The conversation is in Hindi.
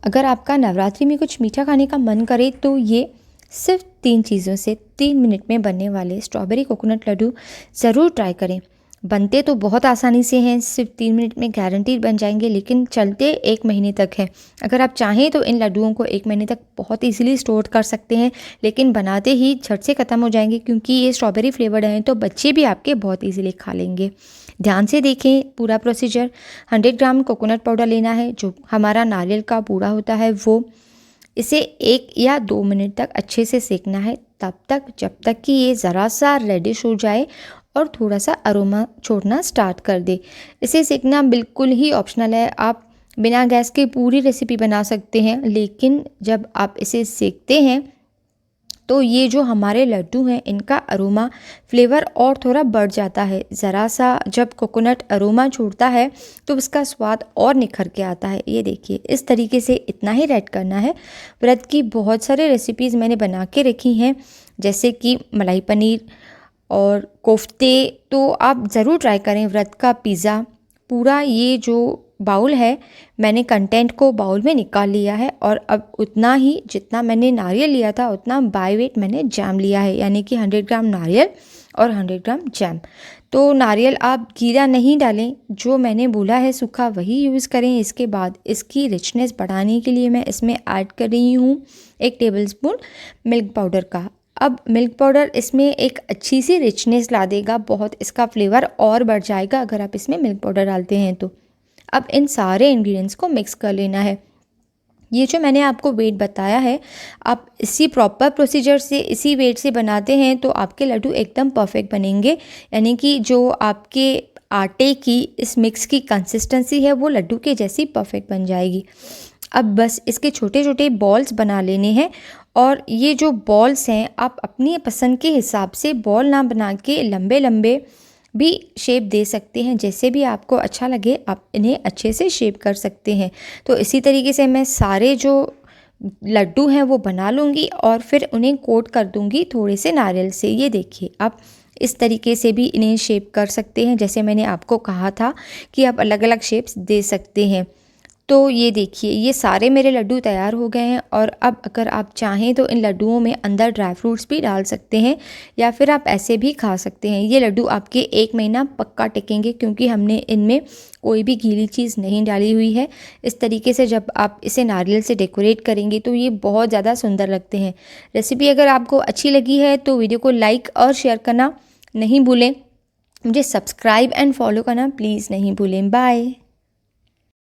अगर आपका नवरात्रि में कुछ मीठा खाने का मन करे तो ये सिर्फ 3 चीज़ों से 3 मिनट में बनने वाले स्ट्रॉबेरी कोकोनट लड्डू ज़रूर ट्राई करें। बनते तो बहुत आसानी से हैं, सिर्फ 3 मिनट में गारंटीड बन जाएंगे, लेकिन चलते 1 महीने तक हैं। अगर आप चाहें तो इन लड्डुओं को 1 महीने तक बहुत इजीली स्टोर कर सकते हैं, लेकिन बनाते ही झट से ख़त्म हो जाएंगे क्योंकि ये स्ट्रॉबेरी फ्लेवर्ड हैं, तो बच्चे भी आपके बहुत ईजिली खा लेंगे। ध्यान से देखें पूरा प्रोसीजर। 100 ग्राम कोकोनट पाउडर लेना है, जो हमारा नारियल का बूरा होता है वो। इसे 1 या 2 मिनट तक अच्छे से सेकना है, तब तक जब तक कि ये ज़रा सा रेडिश हो जाए और थोड़ा सा अरोमा छोड़ना स्टार्ट कर दे। इसे सेकना बिल्कुल ही ऑप्शनल है, आप बिना गैस के पूरी रेसिपी बना सकते हैं, लेकिन जब आप इसे सेकते हैं तो ये जो हमारे लड्डू हैं इनका अरोमा फ्लेवर और थोड़ा बढ़ जाता है। ज़रा सा जब कोकोनट अरोमा छोड़ता है तो उसका स्वाद और निखर के आता है। ये देखिए, इस तरीके से इतना ही रेड करना है। व्रत की बहुत सारे रेसिपीज़ मैंने बना के रखी हैं, जैसे कि मलाई पनीर और कोफ्ते, तो आप ज़रूर ट्राई करें। व्रत का पिज़्ज़ा, पूरा ये जो बाउल है मैंने कंटेंट को बाउल में निकाल लिया है, और अब उतना ही जितना मैंने नारियल लिया था उतना बाय वेट मैंने जैम लिया है, यानी कि 100 ग्राम नारियल और 100 ग्राम जैम। तो नारियल आप गीला नहीं डालें, जो मैंने बोला है सूखा वही यूज़ करें। इसके बाद इसकी रिचनेस बढ़ाने के लिए मैं इसमें ऐड कर रही हूँ 1 टेबलस्पून मिल्क पाउडर का। अब मिल्क पाउडर इसमें एक अच्छी सी रिचनेस ला देगा, बहुत इसका फ्लेवर और बढ़ जाएगा अगर आप इसमें मिल्क पाउडर डालते हैं तो। अब इन सारे इंग्रेडिएंट्स को मिक्स कर लेना है। ये जो मैंने आपको वेट बताया है, आप इसी प्रॉपर प्रोसीजर से इसी वेट से बनाते हैं तो आपके लड्डू एकदम परफेक्ट बनेंगे, यानी कि जो आपके आटे की इस मिक्स की कंसिस्टेंसी है वो लड्डू के जैसी परफेक्ट बन जाएगी। अब बस इसके छोटे छोटे बॉल्स बना लेने हैं, और ये जो बॉल्स हैं आप अपनी पसंद के हिसाब से बॉल ना बना के लंबे लंबे भी शेप दे सकते हैं। जैसे भी आपको अच्छा लगे आप इन्हें अच्छे से शेप कर सकते हैं। तो इसी तरीके से मैं सारे जो लड्डू हैं वो बना लूँगी और फिर उन्हें कोट कर दूँगी थोड़े से नारियल से। ये देखिए, आप इस तरीके से भी इन्हें शेप कर सकते हैं, जैसे मैंने आपको कहा था कि आप अलग अलग शेप्स दे सकते हैं। तो ये देखिए, ये सारे मेरे लड्डू तैयार हो गए हैं, और अब अगर आप चाहें तो इन लड्डुओं में अंदर ड्राई फ्रूट्स भी डाल सकते हैं, या फिर आप ऐसे भी खा सकते हैं। ये लड्डू आपके 1 महीना पक्का टिकेंगे, क्योंकि हमने इनमें कोई भी गीली चीज़ नहीं डाली हुई है। इस तरीके से जब आप इसे नारियल से डेकोरेट करेंगे तो ये बहुत ज़्यादा सुंदर लगते हैं। रेसिपी अगर आपको अच्छी लगी है तो वीडियो को लाइक और शेयर करना नहीं भूलें। मुझे सब्सक्राइब एंड फॉलो करना प्लीज़ नहीं भूलें। बाय।